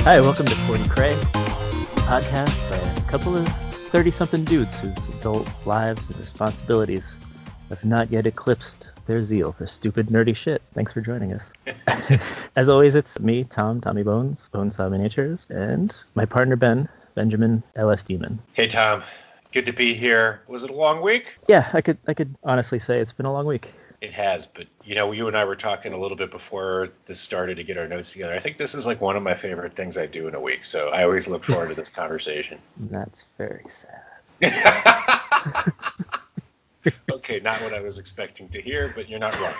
Hi, welcome to 40 Cray, a podcast by a couple of 30-something dudes whose adult lives and responsibilities have not yet eclipsed their zeal for stupid, nerdy shit. Thanks for joining us. As always, it's me, Tommy Bones, Bones Dominators, and my partner Benjamin LS Demon. Hey, Tom. Good to be here. Was it a long week? Yeah, I could honestly say it's been a long week. It has, but you and I were talking a little bit before this started to get our notes together. I think this is like one of my favorite things I do in a week, so I always look forward to this conversation. That's very sad. Okay, not what I was expecting to hear, but you're not wrong.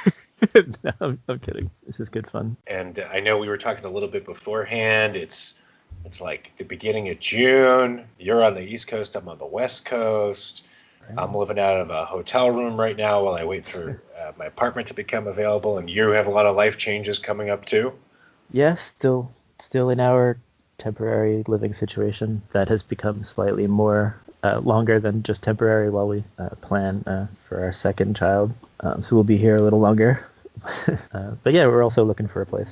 No, I'm kidding. This is good fun. And I know we were talking a little bit beforehand. It's like the beginning of June. You're on the East Coast. I'm on the West Coast. I'm living out of a hotel room right now while I wait for my apartment to become available. And you have a lot of life changes coming up too. Yeah, still in our temporary living situation that has become slightly more longer than just temporary while we plan for our second child. So we'll be here a little longer. But yeah, we're also looking for a place.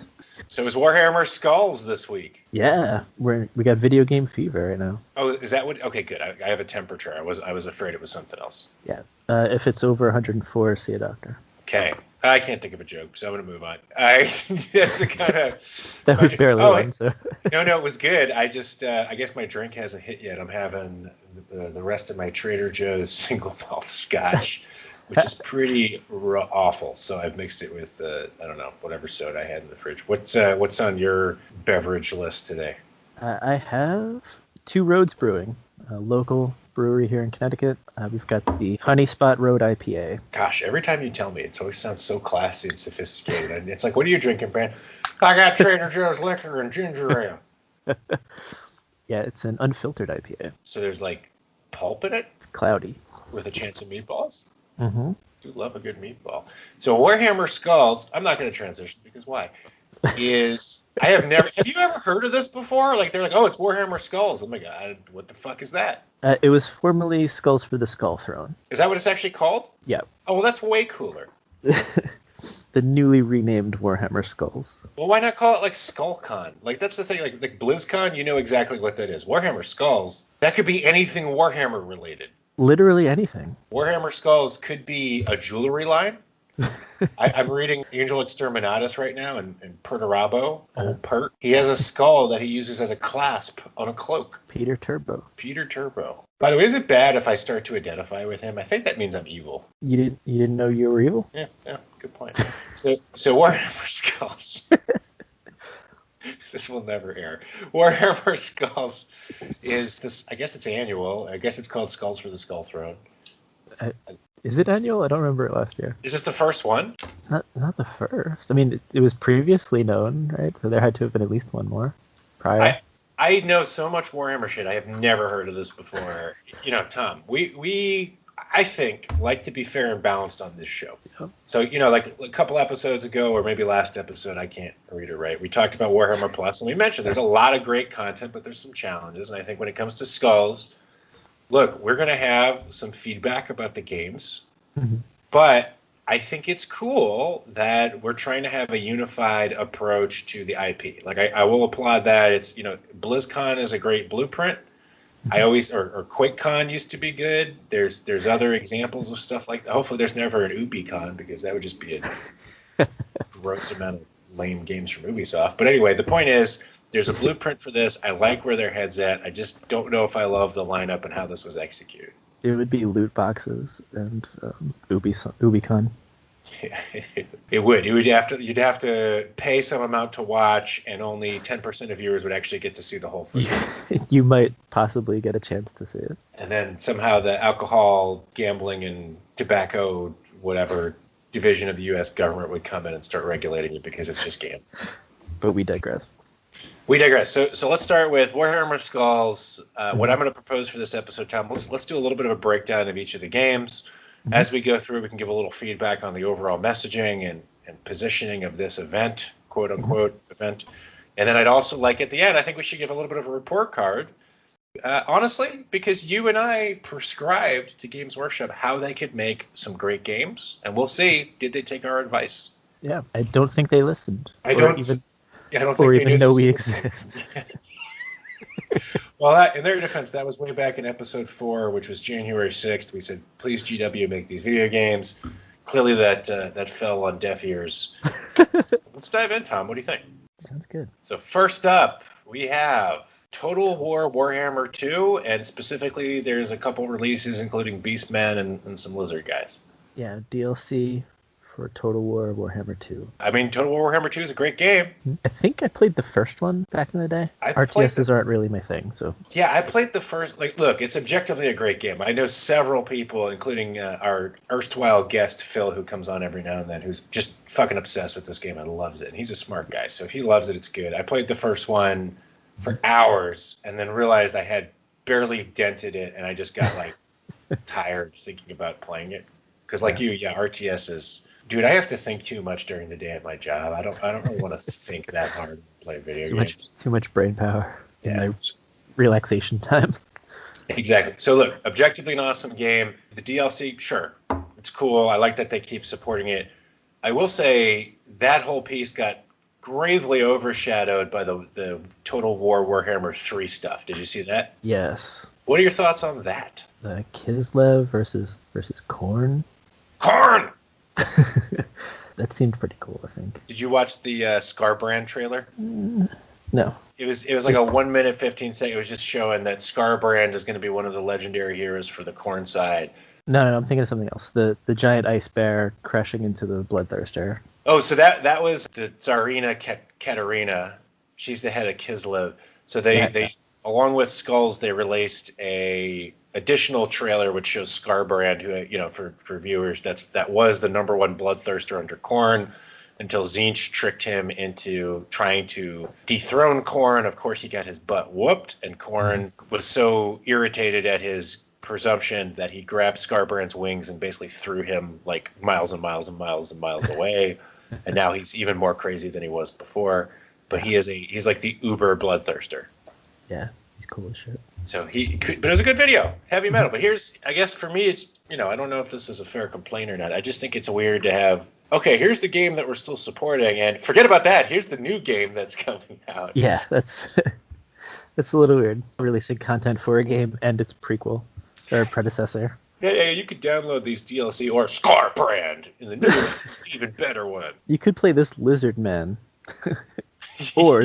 So it was Warhammer Skulls this week. Yeah, we got video game fever right now. Oh, is that what? Okay, good. I have a temperature. I was afraid it was something else. Yeah, if it's over 104, see a doctor. Okay, I can't think of a joke, so I'm gonna move on. That's the kind of that was barely one. So no, it was good. I just I guess my drink hasn't hit yet. I'm having the rest of my Trader Joe's single malt Scotch. Which is pretty awful. So I've mixed it with, I don't know, whatever soda I had in the fridge. What's on your beverage list today? I have Two Roads Brewing, a local brewery here in Connecticut. We've got the Honey Spot Road IPA. Gosh, every time you tell me, it always sounds so classy and sophisticated. And it's like, what are you drinking, Brand? I got Trader Joe's liquor and ginger ale. Yeah, it's an unfiltered IPA. So there's like pulp in it? It's cloudy. With a chance of meatballs? Mm-hmm. I do love a good meatball. So Warhammer Skulls, I'm not going to transition because why? Have you ever heard of this before? Like they're like, oh, it's Warhammer Skulls. Oh my God, what the fuck is that? It was formerly Skulls for the Skull Throne. Is that what it's actually called? Yeah. Oh, well, that's way cooler. The newly renamed Warhammer Skulls. Well, why not call it like SkullCon? Like that's the thing, like BlizzCon, you know exactly what that is. Warhammer Skulls, that could be anything Warhammer related. Literally anything. Warhammer Skulls could be a jewelry line. I'm reading Angel Exterminatus right now, and Perturabo, old Pert. He has a skull that he uses as a clasp on a cloak. Peter Turbo. By the way, is it bad if I start to identify with him? I think that means I'm evil. You didn't know you were evil? Yeah, good point. So Warhammer Skulls. This will never air. Warhammer Skulls is this. I guess it's annual. I guess it's called Skulls for the Skull Throne. Is it annual? I don't remember it last year. Is this the first one? Not the first. I mean, it was previously known, right? So there had to have been at least one more prior. I know so much Warhammer shit. I have never heard of this before. Tom, we I think like to be fair and balanced on this show. Yeah. So, like a couple episodes ago, or maybe last episode, I can't read it right. We talked about Warhammer Plus, and we mentioned there's a lot of great content, but there's some challenges. And I think when it comes to Skulls, look, we're going to have some feedback about the games, but I think it's cool that we're trying to have a unified approach to the IP. Like I will applaud that. It's, BlizzCon is a great blueprint. or QuakeCon used to be good. There's other examples of stuff like that. Hopefully there's never an UbiCon because that would just be a gross amount of lame games from Ubisoft. But anyway, the point is there's a blueprint for this. I like where their head's at. I just don't know if I love the lineup and how this was executed. It would be loot boxes and UbiCon. Yeah, it would. You'd have to pay some amount to watch, and only 10% of viewers would actually get to see the whole thing. You might possibly get a chance to see it. And then somehow the alcohol, gambling, and tobacco, whatever division of the U.S. government would come in and start regulating it because it's just gambling. But we digress. So let's start with Warhammer Skulls. What I'm going to propose for this episode, Tom, let's do a little bit of a breakdown of each of the games. As we go through, we can give a little feedback on the overall messaging and positioning of this event, quote unquote event. And then I'd also like at the end, I think we should give a little bit of a report card, honestly, because you and I prescribed to Games Workshop how they could make some great games. And we'll see, did they take our advice? Yeah, I don't think they listened. Yeah, I don't think or they even knew know this we was exist. Well, in their defense, that was way back in episode 4, which was January 6th. We said, please, GW, make these video games. Clearly, that fell on deaf ears. Let's dive in, Tom. What do you think? Sounds good. So first up, we have Total War Warhammer 2, and specifically, there's a couple releases, including Beastmen and some lizard guys. Yeah, DLC for Total War Warhammer 2. I mean, Total War Warhammer 2 is a great game. I think I played the first one back in the day. RTSs aren't really my thing, so. Yeah, I played the first. Like, look, it's objectively a great game. I know several people, including our erstwhile guest Phil, who comes on every now and then, who's just fucking obsessed with this game and loves it. And he's a smart guy, so if he loves it, it's good. I played the first one for hours and then realized I had barely dented it, and I just got like tired thinking about playing it. Because like you, RTS is. Dude, I have to think too much during the day at my job. I don't really want to think that hard to play video games. Too much brain power. Yeah. Relaxation time. Exactly. So look, objectively an awesome game. The DLC, sure, it's cool. I like that they keep supporting it. I will say that whole piece got gravely overshadowed by the Total War Warhammer 3 stuff. Did you see that? Yes. What are your thoughts on that? The Kislev versus Khorne. Khorne! That seemed pretty cool, I think. Did you watch the Scarbrand trailer? No. It was like a 1 minute 15 second. It was just showing that Scarbrand is going to be one of the legendary heroes for the Khorne side. No, I'm thinking of something else. The giant ice bear crashing into the Bloodthirster. Oh, so that was the Tsarina Katerina. She's the head of Kislev. So they along with Skulls, they released a additional trailer which shows Scarbrand, who, for viewers, that was the number one bloodthirster under Khorne until Tzeentch tricked him into trying to dethrone Khorne. Of course, he got his butt whooped, and Khorne was so irritated at his presumption that he grabbed Scarbrand's wings and basically threw him like miles and miles and miles and miles away. And now he's even more crazy than he was before. But he's like the uber bloodthirster. Yeah, he's cool as shit. So but it was a good video, heavy metal. But I guess for me, it's, I don't know if this is a fair complaint or not. I just think it's weird to have, okay, here's the game that we're still supporting, and forget about that. Here's the new game that's coming out. Yeah, that's a little weird. Releasing content for a game and its prequel or predecessor. Yeah, you could download these DLC or Scarbrand in the new, even better one. You could play this Lizard Man. Or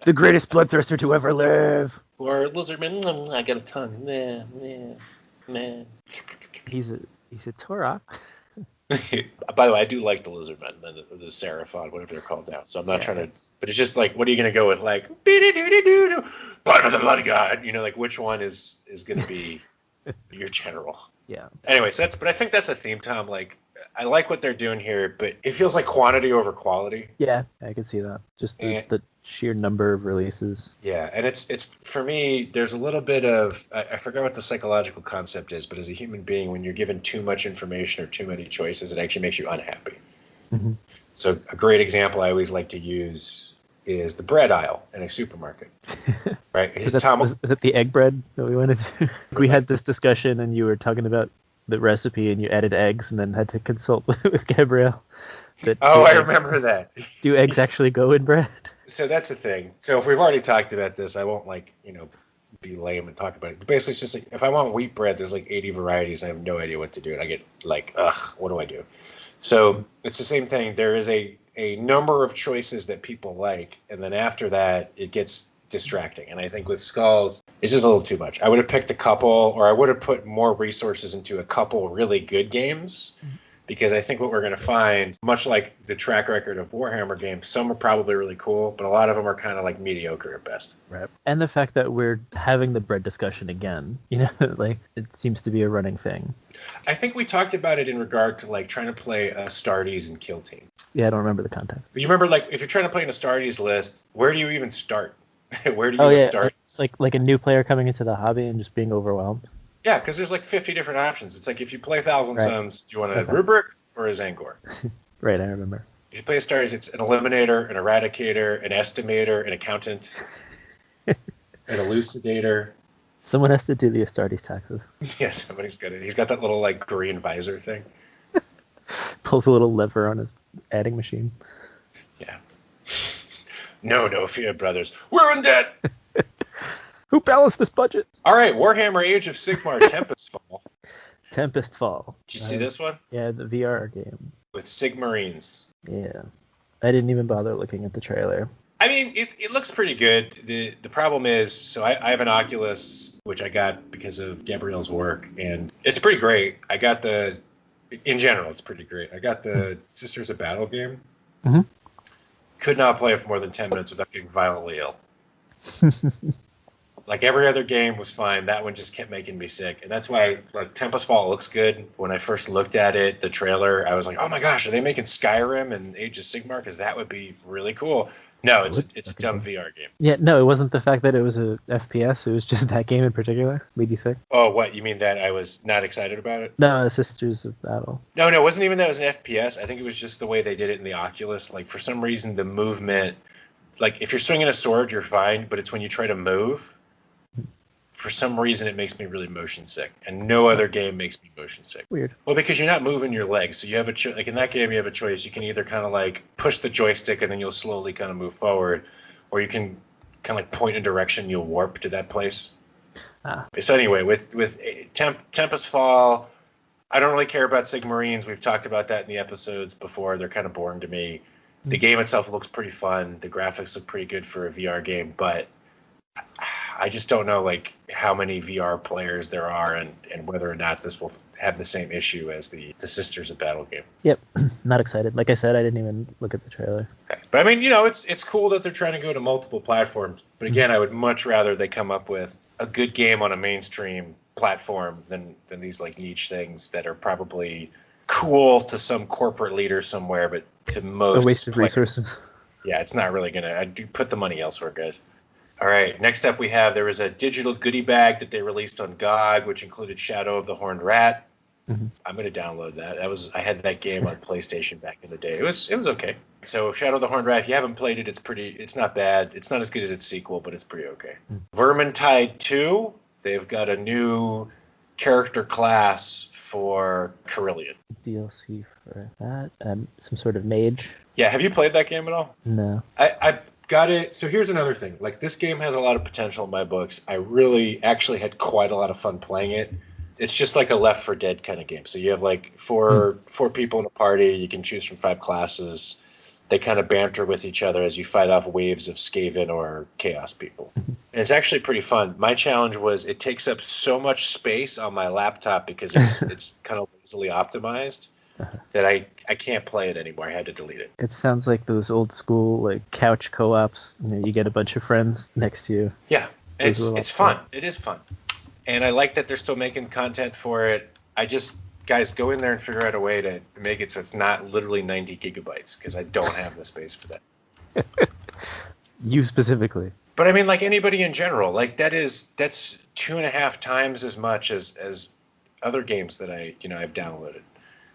the greatest bloodthirster to ever live. Or Lizardman, I got a tongue. Man. He's a Torok. By the way, I do like the Lizardmen, the Seraphon, whatever they're called now. So I'm not trying to, but it's just like, what are you going to go with? Like, blood of the blood god. Like, which one is going to be your general? Yeah. Anyways, but I think that's a theme, Tom. Like, I like what they're doing here, but it feels like quantity over quality. Yeah, I can see that. Just the sheer number of releases. Yeah, and it's for me, there's a little bit of, I forgot what the psychological concept is, but as a human being, when you're given too much information or too many choices, it actually makes you unhappy. Mm-hmm. So a great example I always like to use is the bread aisle in a supermarket. Right? Is it the egg bread that we wanted to? We had this discussion and you were talking about the recipe and you added eggs and then had to consult with Gabrielle. I remember that. Do eggs actually go in bread? So that's the thing. So if we've already talked about this, I won't be lame and talk about it. But basically, it's just like, if I want wheat bread, there's like 80 varieties. I have no idea what to do. And I get like, what do I do? So it's the same thing. There is a number of choices that people like. And then after that, it gets distracting. And I think with Skulls, it's just a little too much. I would have picked a couple, or I would have put more resources into a couple really good games. Because I think what we're going to find, much like the track record of Warhammer games, some are probably really cool, but a lot of them are kind of like mediocre at best. Right. And the fact that we're having the bread discussion again, like it seems to be a running thing. I think we talked about it in regard to like trying to play Astartes and Kill Team. Yeah, I don't remember the context. But you remember, like, if you're trying to play an Astartes list, where do you even start? Where do you start? Like a new player coming into the hobby and just being overwhelmed. Yeah, because there's like 50 different options. It's like, if you play Thousand Suns, do you want a Rubric or a Zangor? Right, I remember. If you play Astartes, it's an Eliminator, an Eradicator, an Estimator, an Accountant, an Elucidator. Someone has to do the Astartes taxes. Yeah, somebody's got it. He's got that little like green visor thing. Pulls a little lever on his adding machine. Yeah. No fear, brothers. We're undead. Who balanced this budget? All right, Warhammer Age of Sigmar Tempest Fall. Tempest Fall. Did you see this one? Yeah, the VR game. With Sigmarines. Yeah. I didn't even bother looking at the trailer. I mean, it looks pretty good. The problem is, so I have an Oculus, which I got because of Gabrielle's work, and it's pretty great. In general, it's pretty great. I got the Sisters of Battle game. Mm-hmm. Could not play it for more than 10 minutes without getting violently ill. Like every other game was fine. That one just kept making me sick. And that's why like Tempest Fall looks good. When I first looked at it, the trailer, I was like, oh my gosh, are they making Skyrim and Age of Sigmar? Because that would be really cool. No, it's a dumb VR game. Yeah, no, it wasn't the fact that it was a FPS. It was just that game in particular made you sick. Oh, what? You mean that I was not excited about it? No, Sisters of Battle. No, it wasn't even that it was an FPS. I think it was just the way they did it in the Oculus. Like for some reason, the movement, like if you're swinging a sword, you're fine. But it's when you try to move, for some reason, it makes me really motion sick, and no other game makes me motion sick. Weird. Well, because you're not moving your legs, so you have like in that game, you have a choice. You can either kind of like push the joystick, and then you'll slowly kind of move forward, or you can kind of like point in a direction, you'll warp to that place. So anyway, with Tempest Fall, I don't really care about Sigmarines. We've talked about that in the episodes before. They're kind of boring to me. The game itself looks pretty fun. The graphics look pretty good for a VR game, but I just don't know like how many VR players there are and whether or not this will have the same issue as the Sisters of Battle game. Yep, not excited. Like I said, I didn't even look at the trailer. Okay. But I mean, it's cool that they're trying to go to multiple platforms. But again, I would much rather they come up with a good game on a mainstream platform than these like niche things that are probably cool to some corporate leader somewhere, but to most a waste of resources. Yeah, it's not really gonna. I do put the money elsewhere, guys. All right, next up there was a digital goodie bag that they released on GOG, which included Shadow of the Horned Rat. Mm-hmm. I'm going to download that. I had that game on PlayStation back in the day. It was okay. So Shadow of the Horned Rat, if you haven't played it, it's not bad. It's not as good as its sequel, but it's pretty okay. Mm-hmm. Vermintide 2, they've got a new character class for Carillion. DLC for that? Some sort of mage? Yeah, have you played that game at all? No. I got it. So here's another thing. Like this game has a lot of potential in my books. I really actually had quite a lot of fun playing it. It's just like a Left 4 Dead kind of game. So you have like four people in a party. You can choose from 5 classes. They kind of banter with each other as you fight off waves of Skaven or Chaos people. And it's actually pretty fun. My challenge was it takes up so much space on my laptop because it's kind of lazily optimized. That I can't play it anymore. I had to delete it. It sounds like those old school like couch co-ops. You get a bunch of friends next to you. Yeah, it's fun. It is fun, and I like that they're still making content for it. Guys, go in there and figure out a way to make it so it's not literally 90 gigabytes because I don't have the space for that. You specifically. But I mean, like anybody in general, like that's 2.5 times as much as other games that I've downloaded.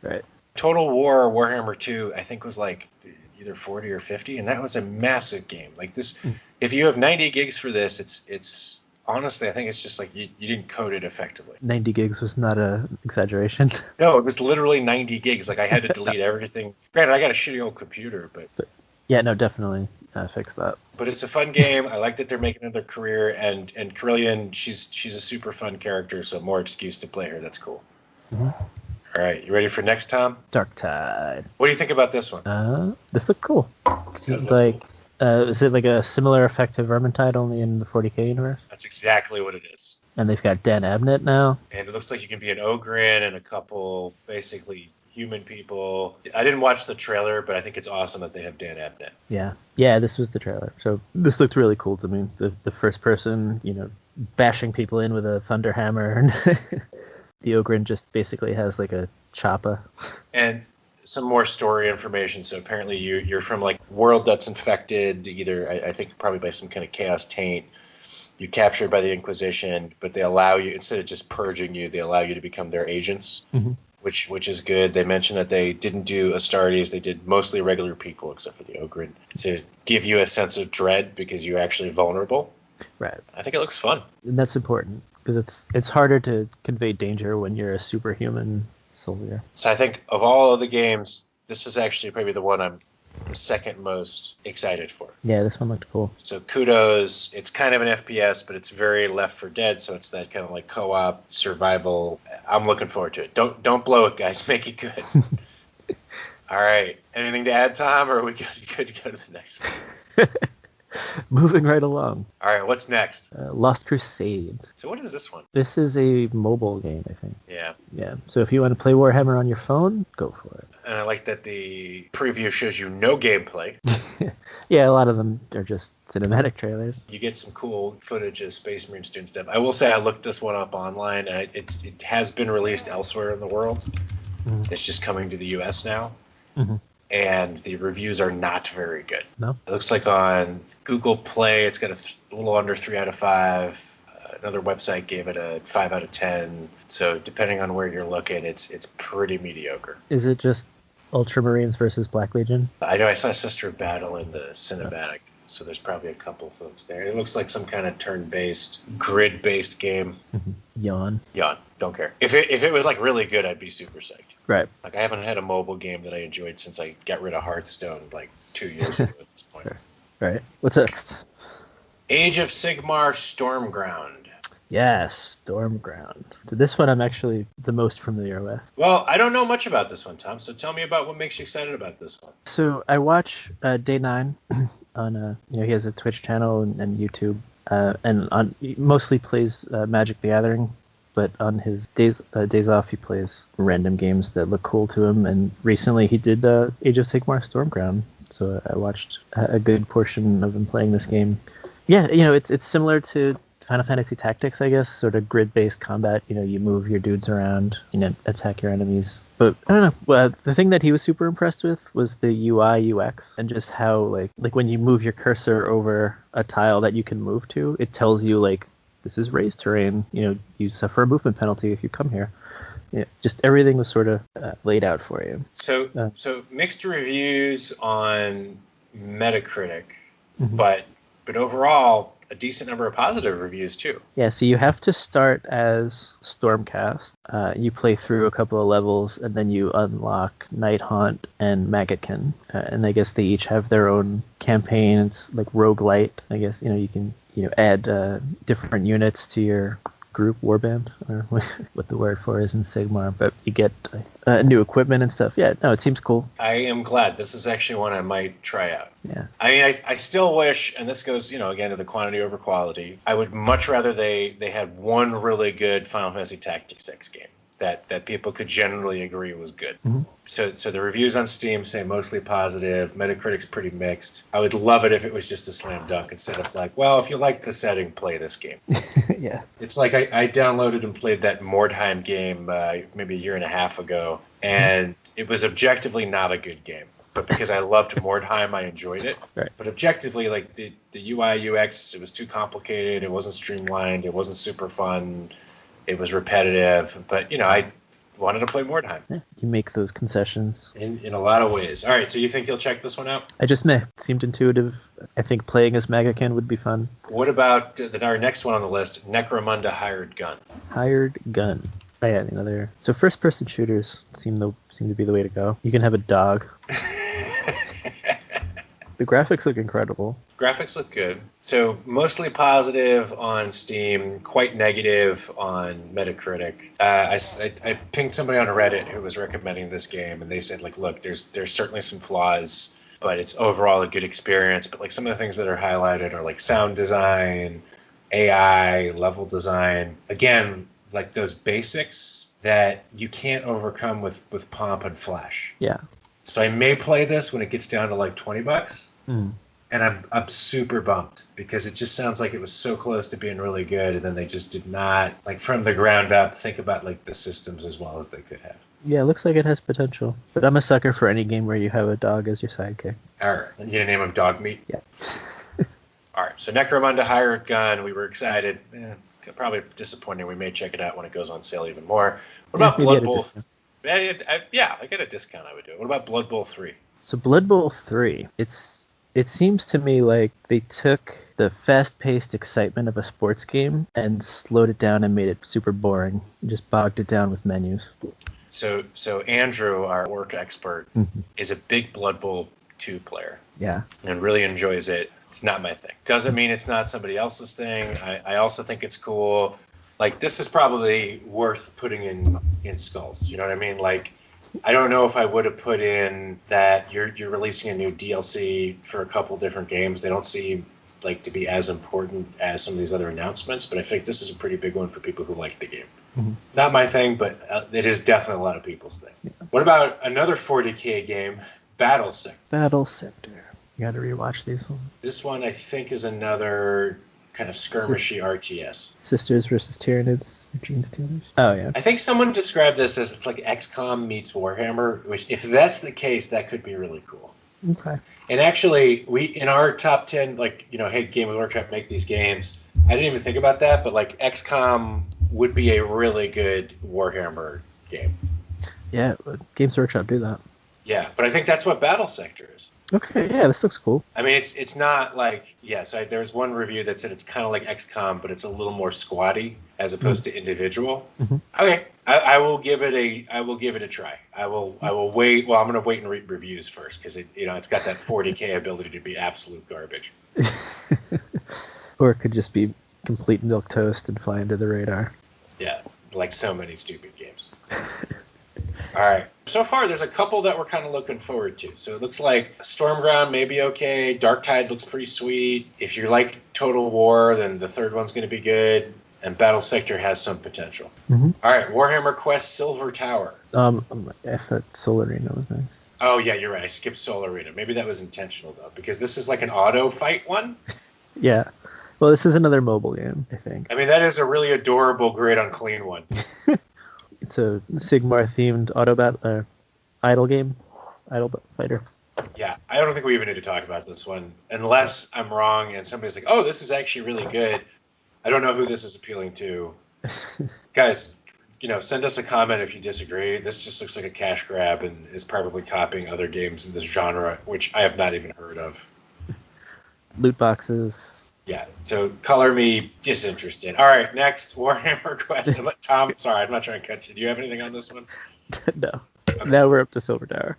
Right. Total War Warhammer 2, I think was like either 40 or 50, and that was a massive game. Like this, if you have 90 gigs for this, it's honestly, I think it's just like you didn't code it effectively. 90 gigs was not an exaggeration. No, it was literally 90 gigs. Like I had to delete everything. Granted, I got a shitty old computer, but yeah, no, definitely fix that. But it's a fun game. I like that they're making it their career, and Carillion, she's a super fun character, so more excuse to play her. That's cool. Mm-hmm. All right, you ready for next, Tom? Dark Tide. What do you think about this one? This looked cool. Seems like, is it like a similar effect to Vermintide, only in the 40k universe? That's exactly what it is. And they've got Dan Abnett now. And it looks like you can be an Ogrin and a couple, basically, human people. I didn't watch the trailer, but I think it's awesome that they have Dan Abnett. Yeah, this was the trailer. So this looked really cool to me. The first person, bashing people in with a thunder hammer and... The Ogrin just basically has like a choppa. And some more story information. So apparently you're from like world that's infected, either I think probably by some kind of chaos taint. You're captured by the Inquisition, but they allow you, instead of just purging you, they allow you to become their agents, which is good. They mentioned that they didn't do Astartes. They did mostly regular people except for the Ogrin to give you a sense of dread because you're actually vulnerable. Right. I think it looks fun. And that's important. Because it's harder to convey danger when you're a superhuman soldier. So I think of all of the games, this is actually probably the one I'm the second most excited for. Yeah, this one looked cool. So kudos. It's kind of an FPS, but it's very Left 4 Dead, so it's that kind of like co-op survival. I'm looking forward to it. Don't blow it, guys. Make it good. All right. Anything to add, Tom, or are we good to go to the next one? Moving right along. All right, what's next? Lost Crusade. So what is this one? This is a mobile game, I think. Yeah. Yeah. So if you want to play Warhammer on your phone, go for it. And I like that the preview shows you no gameplay. Yeah, a lot of them are just cinematic trailers. You get some cool footage of Space Marines doing stuff. I will say I looked this one up online, and it has been released elsewhere in the world. Mm-hmm. It's just coming to the U.S. now. Mm-hmm. And the reviews are not very good. No? It looks like on Google Play, it's got a little under 3 out of 5. Another website gave it a 5 out of 10. So depending on where you're looking, it's pretty mediocre. Is it just Ultramarines versus Black Legion? I know I saw Sister Battle in the cinematic, so there's probably a couple folks there. It looks like some kind of turn-based, grid-based game. Yawn. Don't care. If it was like really good, I'd be super psyched. Right. Like I haven't had a mobile game that I enjoyed since I got rid of Hearthstone like 2 years ago at this point. Right. What's next? Age of Sigmar Stormground. Yes, Stormground. So this one I'm actually the most familiar with. Well, I don't know much about this one, Tom. So tell me about what makes you excited about this one. So I watch Day 9 on he has a Twitch channel and YouTube, and he mostly plays Magic the Gathering, but on his days off he plays random games that look cool to him. And recently he did Age of Sigmar Stormground, so I watched a good portion of him playing this game. Yeah, it's similar to Final Fantasy Tactics, I guess, sort of grid-based combat. You move your dudes around, attack your enemies. But I don't know. Well, the thing that he was super impressed with was the UI UX and just how like when you move your cursor over a tile that you can move to, it tells you like this is raised terrain. You suffer a movement penalty if you come here. Just everything was sort of laid out for you. So mixed reviews on Metacritic, mm-hmm. but overall a decent number of positive reviews too. Yeah, so you have to start as Stormcast. You play through a couple of levels, and then you unlock Night Haunt and Maggotkin. And I guess they each have their own campaign. It's like roguelite. I guess you can add different units to your group, warband, or what the word for is in Sigmar, but you get new equipment and stuff. Yeah, no, it seems cool. I am glad. This is actually one I might try out. Yeah. I mean, I still wish, and this goes, again, to the quantity over quality, I would much rather they had one really good Final Fantasy Tactics X game that people could generally agree was good. Mm-hmm. So the reviews on Steam say mostly positive. Metacritic's pretty mixed. I would love it if it was just a slam dunk instead of like, well, if you like the setting, play this game. Yeah. It's like I downloaded and played that Mordheim game maybe a year and a half ago, and it was objectively not a good game. But because I loved Mordheim, I enjoyed it. Right. But objectively, like the UI UX, it was too complicated. It wasn't streamlined. It wasn't super fun. It was repetitive. But I wanted to play Mordheim. Yeah, you make those concessions in a lot of ways. All right, so you think you'll check this one out? I just may. It seemed intuitive. I think playing as Maggotkin would be fun. What about our next one on the list, Necromunda Hired Gun? Hired Gun. Oh yeah, another. So first-person shooters seem to be the way to go. You can have a dog. The graphics look incredible. Graphics look good. So mostly positive on Steam, quite negative on Metacritic. I pinged somebody on Reddit who was recommending this game, and they said, like, look, there's certainly some flaws, but it's overall a good experience. But like some of the things that are highlighted are like sound design, AI, level design. Again, like those basics that you can't overcome with pomp and flash. Yeah. So I may play this when it gets down to like $20. And I'm super bummed because it just sounds like it was so close to being really good, and then they just did not, like, from the ground up, think about like the systems as well as they could have. Yeah, it looks like it has potential. But I'm a sucker for any game where you have a dog as your sidekick. All right. You gonna name him Dog Meat? Yeah. All right. So Necromunda Hired Gun. We were excited. Probably disappointing. We may check it out when it goes on sale even more. What about Blood Bowl? I get a discount. I would do it. What about Blood Bowl 3? So Blood Bowl 3, it seems to me like they took the fast-paced excitement of a sports game and slowed it down and made it super boring. Just bogged it down with menus. So Andrew, our work expert, is a big Blood Bowl two-player. Yeah. And really enjoys it. It's not my thing. Doesn't mean it's not somebody else's thing. I also think it's cool. Like, this is probably worth putting in Skulls. You know what I mean? Like, I don't know if I would have put in that you're releasing a new DLC for a couple different games. They don't seem like to be as important as some of these other announcements, but I think this is a pretty big one for people who like the game. Mm-hmm. Not my thing, but it is definitely a lot of people's thing. Yeah. What about another 40K game, Battle Sector? Battle Sector. You got to rewatch these ones. This one, I think, is another kind of skirmishy RTS. Sisters versus Tyranids. Gene Stealers. Oh, yeah. I think someone described this as it's like XCOM meets Warhammer, which, if that's the case, that could be really cool. Okay. And actually, we in our top 10, like, you know, hey, Game of Workshop, make these games. I didn't even think about that, but like XCOM would be a really good Warhammer game. Yeah, Games Workshop do that. Yeah, but I think that's what Battle Sector is. Okay, yeah, this looks cool. I mean, it's not like, yes, there's one review that said it's kind of like XCOM, but it's a little more squatty as opposed to individual. Mm-hmm. Okay, I will give it a try. I will wait. Well, I'm going to wait and read reviews first because it's got that 40K ability to be absolute garbage. Or it could just be complete milquetoast and fly under the radar. Yeah, like so many stupid games. All right. So far, there's a couple that we're kind of looking forward to. So it looks like Stormground may be okay. Darktide looks pretty sweet. If you like Total War, then the third one's going to be good. And Battle Sector has some potential. Mm-hmm. All right. Warhammer Quest Silver Tower. I thought Soul Arena was nice. Oh, yeah, you're right. I skipped Soul Arena. Maybe that was intentional, though, because this is like an auto fight one. Yeah. Well, this is another mobile game, I think. I mean, that is a really adorable Great Unclean one. It's a Sigmar-themed idle game, idle fighter. Yeah, I don't think we even need to talk about this one, unless I'm wrong and somebody's like, oh, this is actually really good. I don't know who this is appealing to. Guys, send us a comment if you disagree. This just looks like a cash grab and is probably copying other games in this genre, which I have not even heard of. Loot boxes. Yeah, so color me disinterested. All right, next, Warhammer Quest. Tom, sorry, I'm not trying to cut you. Do you have anything on this one? No. Okay. Now we're up to Silver Tower.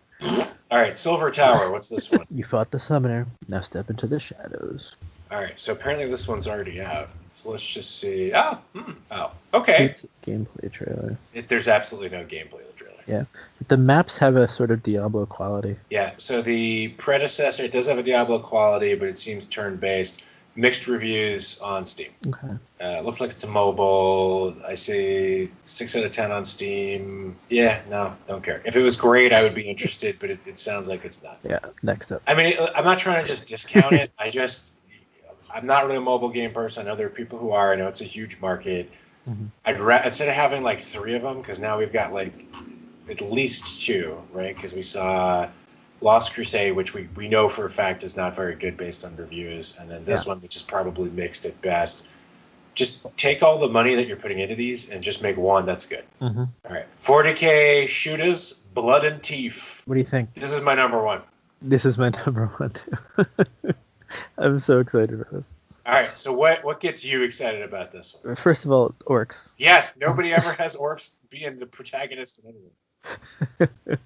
All right, Silver Tower, what's this one? You fought the Summoner. Now step into the shadows. All right, so apparently this one's already out. So let's just see. Oh, okay. It's a gameplay trailer. There's absolutely no gameplay in the trailer. Yeah. The maps have a sort of Diablo quality. Yeah, so the predecessor, it does have a Diablo quality, but it seems turn-based. Mixed reviews on Steam. Okay. Looks like it's a mobile. I see 6 out of 10 on Steam. Yeah, no, don't care. If it was great, I would be interested, but it sounds like it's not. Yeah, next up. I mean, I'm not trying to just discount it. I'm not really a mobile game person. I know there are people who are. I know it's a huge market. Mm-hmm. Instead of having like 3 of them, because now we've got like at least 2, right? Because we saw Lost Crusade, which we know for a fact is not very good based on reviews, and then this one, which is probably mixed at best. Just take all the money that you're putting into these and just make one that's good. Mm-hmm. All right. 40K Shooters, Blood and Teeth. What do you think? This is my number one. This is my number one, too. I'm so excited about this. All right, so what gets you excited about this one? First of all, orcs. Yes, nobody ever has orcs being the protagonist in anything.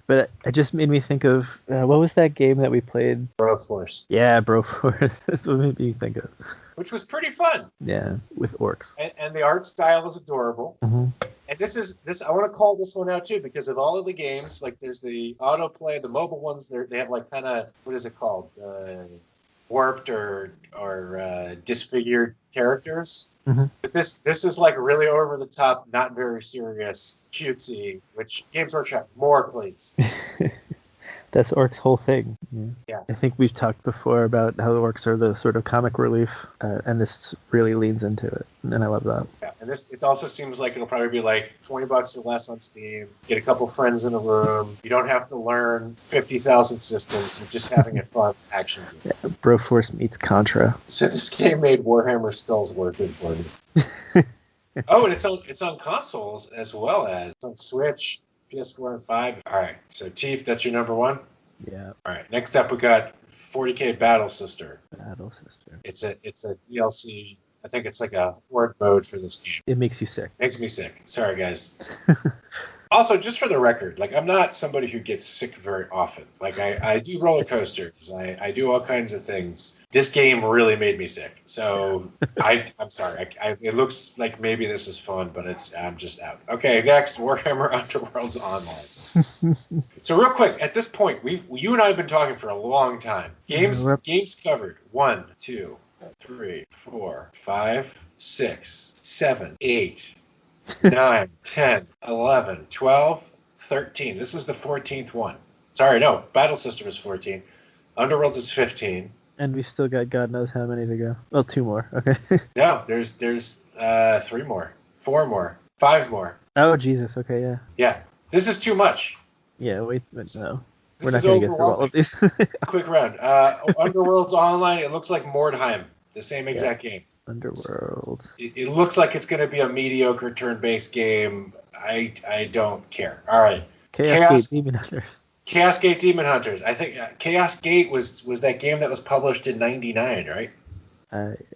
But it just made me think of what was that game that we played? Broforce. Yeah, Broforce. That's what made me think of. Which was pretty fun. Yeah, with orcs. And the art style was adorable. Mm-hmm. And this I want to call this one out too because of all of the games. Like there's the autoplay, the mobile ones. They have like kind of what is it called? Warped or disfigured characters. Mm-hmm. But this is like really over the top, not very serious, cutesy, which Games Workshop, more please. That's Orcs' whole thing. Yeah. I think we've talked before about how the Orcs are the sort of comic relief, and this really leans into it, and I love that. Yeah, and it also seems like it'll probably be like $20 or less on Steam. Get a couple friends in a room. You don't have to learn 50,000 systems. You're just having a fun action game. Yeah, Broforce meets Contra. So this game made Warhammer Skulls worth it for me. Oh, and it's on consoles as well as on Switch, PS4 and 5. All right, so Teeth, that's your number one? Yeah. All right, next up we got 40K Battle Sister. Battle Sister. It's a DLC. I think it's like a horde mode for this game. It makes you sick. Makes me sick. Sorry, guys. Also, just for the record, like I'm not somebody who gets sick very often. Like I do roller coasters. I do all kinds of things. This game really made me sick. So I'm sorry. It looks like maybe this is fun, but I'm just out. Okay, next, Warhammer Underworlds Online. So real quick, at this point, you and I have been talking for a long time. Games covered. 1, 2, 3, 4, 5, 6, 7, 8. 9, 10, 11, 12, 13. This is the 14th one. Sorry, no. Battle System is 14. Underworlds is 15. And we've still got God knows how many to go. Well, 2 more. Okay. No, there's 3 more, 4 more, 5 more. Oh, Jesus. Okay, yeah. Yeah. This is too much. Yeah, wait, no. We're not going to get through all of these. Quick round. Underworlds Online, it looks like Mordheim, the same exact game. Underworld. It looks like it's going to be a mediocre turn-based game. I don't care. All right. Chaos Gate Demon Hunters. Chaos Gate Demon Hunters. I think Chaos Gate was that game that was published in '99, right?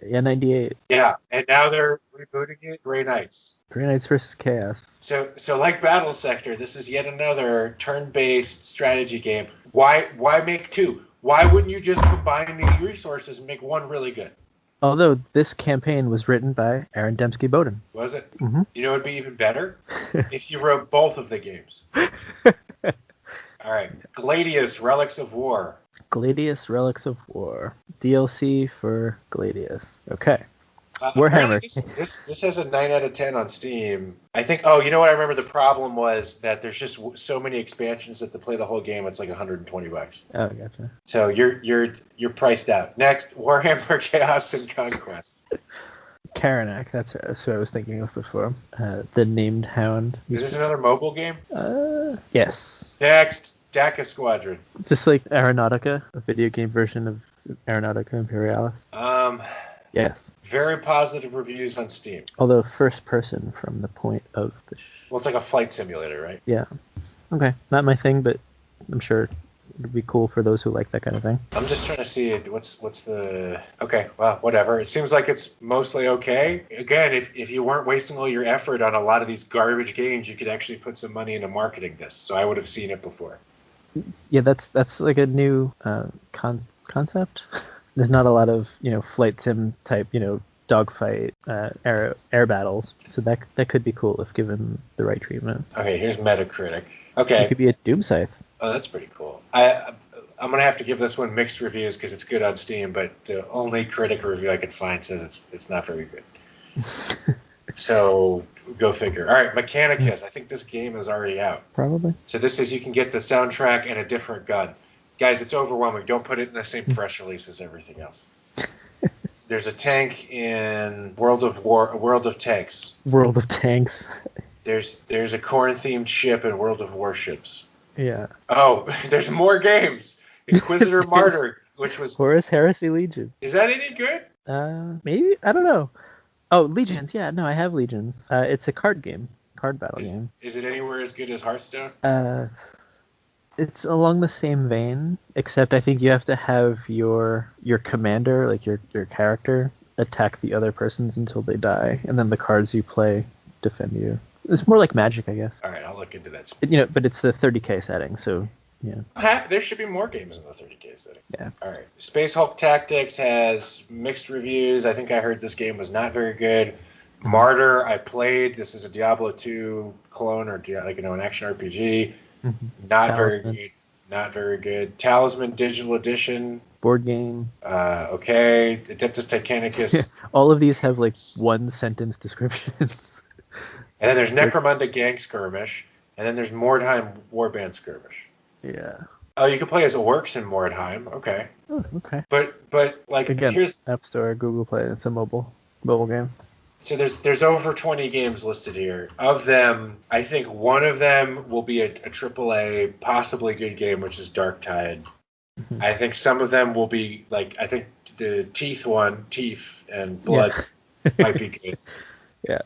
Yeah, 98. Yeah, and now they're rebooting it. Grey Knights. Grey Knights versus Chaos. So like Battle Sector, this is yet another turn-based strategy game. Why make 2? Why wouldn't you just combine the resources and make one really good? Although this campaign was written by Aaron Dembski-Bowden. Was it? Mm-hmm. You know, it'd be even better if you wrote both of the games. All right. Gladius, Relics of War. Gladius, Relics of War. DLC for Gladius. Okay. Warhammer. This has a 9 out of 10 on Steam. I think. Oh, you know what? I remember the problem was that there's just so many expansions that to play the whole game, it's like $120. Oh, gotcha. So you're priced out. Next, Warhammer Chaos and Conquest. Karanak. That's what I was thinking of before. The Named Hound. Is this another mobile game? Yes. Next, DACA Squadron. It's just like Aeronautica, a video game version of Aeronautica Imperialis. Yes. Very positive reviews on Steam. Although first person from the point of the... Well, it's like a flight simulator, right? Yeah. Okay. Not my thing, but I'm sure it'd be cool for those who like that kind of thing. I'm just trying to see what's the... Okay, well, whatever. It seems like it's mostly okay. Again, if you weren't wasting all your effort on a lot of these garbage games, you could actually put some money into marketing this. So I would have seen it before. Yeah, that's like a new concept. There's not a lot of, flight sim type, dogfight, air battles. So that could be cool if given the right treatment. Okay, here's Metacritic. Okay. It could be a Doom Scythe. Oh, that's pretty cool. I'm going to have to give this one mixed reviews because it's good on Steam, but the only critic review I could find says it's not very good. So go figure. All right, Mechanicus. I think this game is already out. Probably. So this is you can get the soundtrack and a different gun. Guys, it's overwhelming. Don't put it in the same press release as everything else. There's a tank in World of Tanks. World of Tanks. There's a Khorne-themed ship in World of Warships. Yeah. Oh, there's more games. Inquisitor Martyr, which was... Horus Heresy Legion. Is that any good? Maybe? I don't know. Oh, Legions. Yeah, no, I have Legions. It's a card game. Card battle game. Is it anywhere as good as Hearthstone? It's along the same vein, except I think you have to have your commander, like your character, attack the other persons until they die, and then the cards you play defend you. It's more like Magic, I guess. All right, I'll look into that. But it's the 30K setting, so yeah. There should be more games in the 30K setting. Yeah. All right. Space Hulk Tactics has mixed reviews. I think I heard this game was not very good. Martyr, I played. This is a Diablo 2 clone or an action RPG. Mm-hmm. Not very good. Not very good. Talisman Digital Edition. Board game. Okay. Adeptus Titanicus. All of these have like 1-sentence descriptions. And then there's Necromunda Gang Skirmish. And then there's Mordheim Warband Skirmish. Yeah. Oh, you can play as orcs in Mordheim. Okay. Oh, okay. But like again, here's App Store, Google Play. It's a mobile game. So there's over 20 games listed here. Of them, I think one of them will be a AAA, possibly good game, which is Dark Tide. Mm-hmm. I think some of them will be I think the Teeth and Blood might be good. Yeah.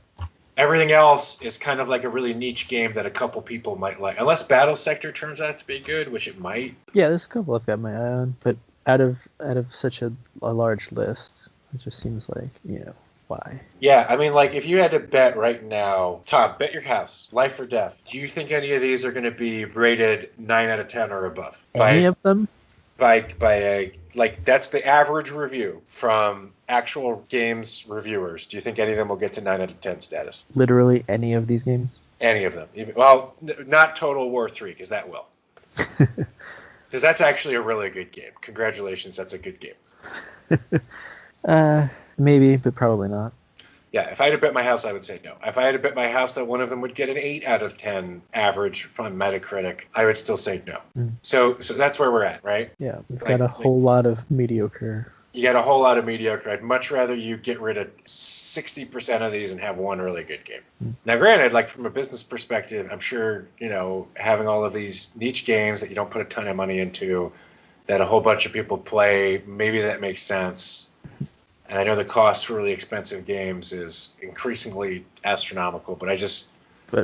Everything else is kind of like a really niche game that a couple people might like, unless Battle Sector turns out to be good, which it might. Yeah, there's a couple I've got my eye on, but out of such a large list, it just seems like Why? Yeah, I mean, like, if you had to bet right now, Tom, bet your house, life or death, do you think any of these are going to be rated 9 out of 10 or above? Any of them? Like, that's the average review from actual games reviewers. Do you think any of them will get to 9 out of 10 status? Literally any of these games? Any of them. Well, not Total War 3, because that will. Because that's actually a really good game. Congratulations, that's a good game. Maybe, but probably not. Yeah, if I had to bet my house, I would say no. If I had to bet my house that one of them would get an 8 out of 10 average from Metacritic, I would still say no. So that's where we're at, right? Yeah, we've got a whole lot of mediocre. You got a whole lot of mediocre. I'd much rather you get rid of 60% of these and have one really good game. Now, granted, like from a business perspective, I'm sure, having all of these niche games that you don't put a ton of money into, that a whole bunch of people play, maybe that makes sense. And I know the cost for really expensive games is increasingly astronomical, but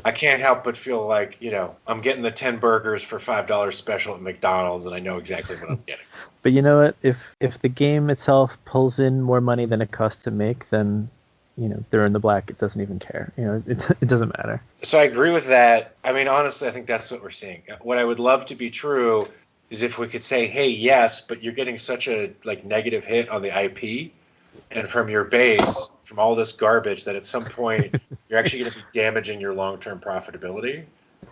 I can't help but feel like, I'm getting the 10 burgers for $5 special at McDonald's, and I know exactly what I'm getting. But you know what? If the game itself pulls in more money than it costs to make, then, they're in the black. It doesn't even care. It doesn't matter. So I agree with that. I mean, honestly, I think that's what we're seeing. What I would love to be true is if we could say, hey, yes, but you're getting such a negative hit on the IP and from your base, from all this garbage, that at some point you're actually going to be damaging your long-term profitability.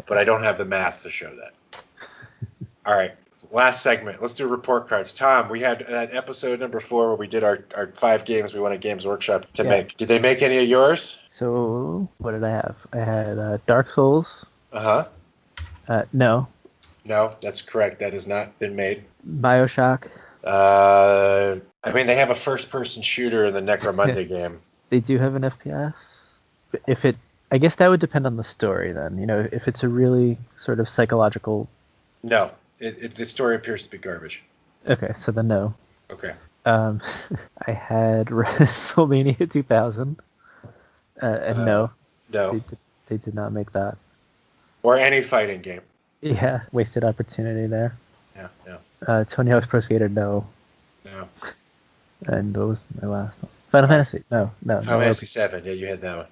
But I don't have the math to show that. All right, last segment. Let's do report cards. Tom, we had episode number 4 where we did our 5 games we wanted Games Workshop to make. Did they make any of yours? So what did I have? I had Dark Souls. Uh-huh. No. No, that's correct. That has not been made. BioShock. I mean, they have a first-person shooter in the Necromunda game. They do have an FPS. I guess that would depend on the story then. If it's a really sort of psychological. No, the story appears to be garbage. Okay, so then no. Okay. I had WrestleMania 2000, and no. No. They did not make that. Or any fighting game. Yeah, wasted opportunity there. Yeah. Tony Hawk's Pro Skater, no. No. And what was my last one? Final Fantasy, no. Final Fantasy 7, yeah, you had that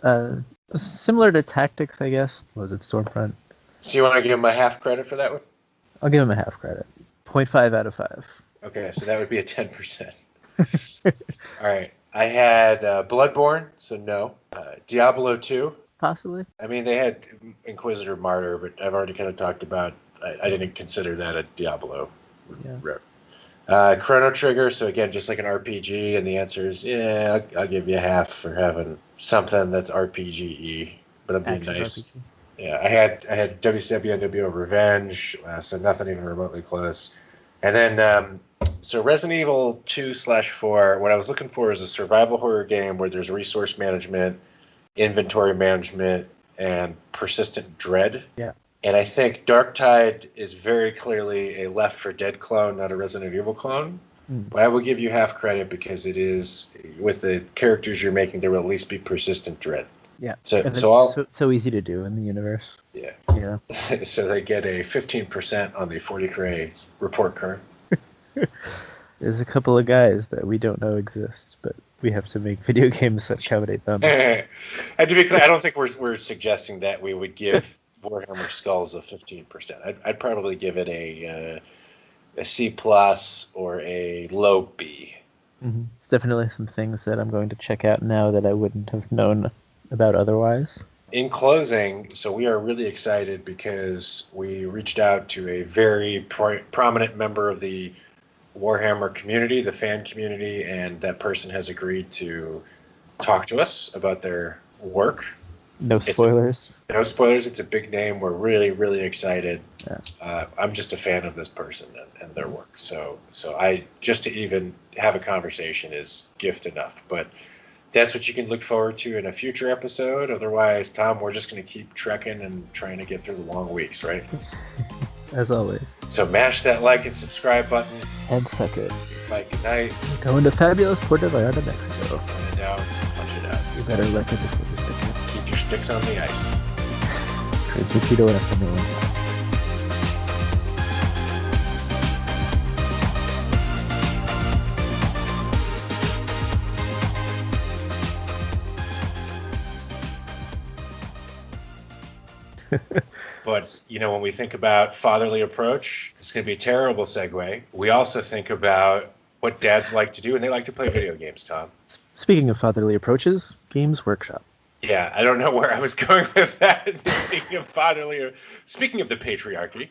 one. Similar to Tactics, I guess. Was it Stormfront? So you want to give him a half credit for that one? I'll give him a half credit. 0.5 out of 5. Okay, so that would be a 10%. All right. I had Bloodborne, so no. Diablo 2. Possibly. I mean, they had Inquisitor Martyr, but I've already kind of talked about. I didn't consider that a Diablo. Yeah. Chrono Trigger, so again, just like an RPG, and the answer is, yeah, I'll give you a half for having something that's RPG-y, but I'm being nice. RPG. Yeah, I had WCW NWO Revenge, so nothing even remotely close. And then, so Resident Evil 2/4, what I was looking for is a survival horror game where there's resource management, inventory management, and persistent dread. Yeah. And I think Darktide is very clearly a Left 4 Dead clone, not a Resident Evil clone. But I will give you half credit because it is, with the characters you're making, there will at least be persistent dread. Yeah. So easy to do in the universe. Yeah. Yeah. So they get a 15% on the 40 cray report card. There's a couple of guys that we don't know exist, but we have to make video games that accommodate them. And to be clear, I don't think we're suggesting that we would give Warhammer Skulls a 15%. I'd probably give it a C+ or a low B. Mm-hmm. It's definitely some things that I'm going to check out now that I wouldn't have known about otherwise. In closing, so we are really excited because we reached out to a very prominent member of the Warhammer community, the fan community, and that person has agreed to talk to us about their work. No spoilers. No spoilers. It's a big name. We're really, really excited. Yeah. I'm just a fan of this person and their work. So I just to even have a conversation is gift enough. But that's what you can look forward to in a future episode. Otherwise, Tom, we're just going to keep trekking and trying to get through the long weeks, right? As always. So mash that like and subscribe button. And suck it. Bye, good night. Going to fabulous Puerto Vallarta, Mexico. Punch it down, punch it out. You better lick it before you stick it. Keep your sticks on the ice. Transmitido en español. But, when we think about fatherly approach, it's going to be a terrible segue. We also think about what dads like to do, and they like to play video games, Tom. Speaking of fatherly approaches, Games Workshop. Yeah, I don't know where I was going with that. Speaking of the patriarchy.